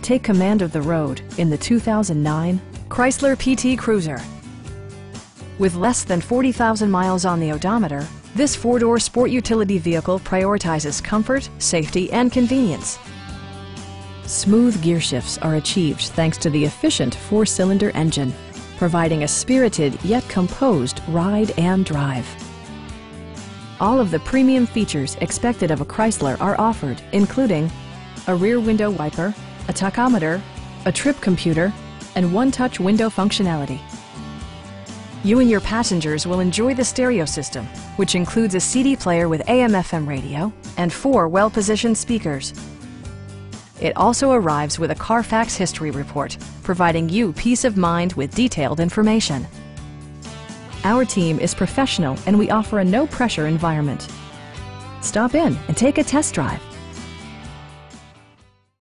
Take command of the road in the 2009 Chrysler PT Cruiser. With less than 40,000 miles on the odometer, this four-door sport utility vehicle prioritizes comfort, safety, and convenience. Smooth gear shifts are achieved thanks to the efficient four-cylinder engine, providing a spirited yet composed ride and drive. All of the premium features expected of a Chrysler are offered, including a rear window wiper, a tachometer, a trip computer, and one-touch window functionality. You and your passengers will enjoy the stereo system, which includes a CD player with AM/FM radio and 4 well-positioned speakers. It also arrives with a Carfax history report, providing you peace of mind with detailed information. Our team is professional and we offer a no-pressure environment. Stop in and take a test drive.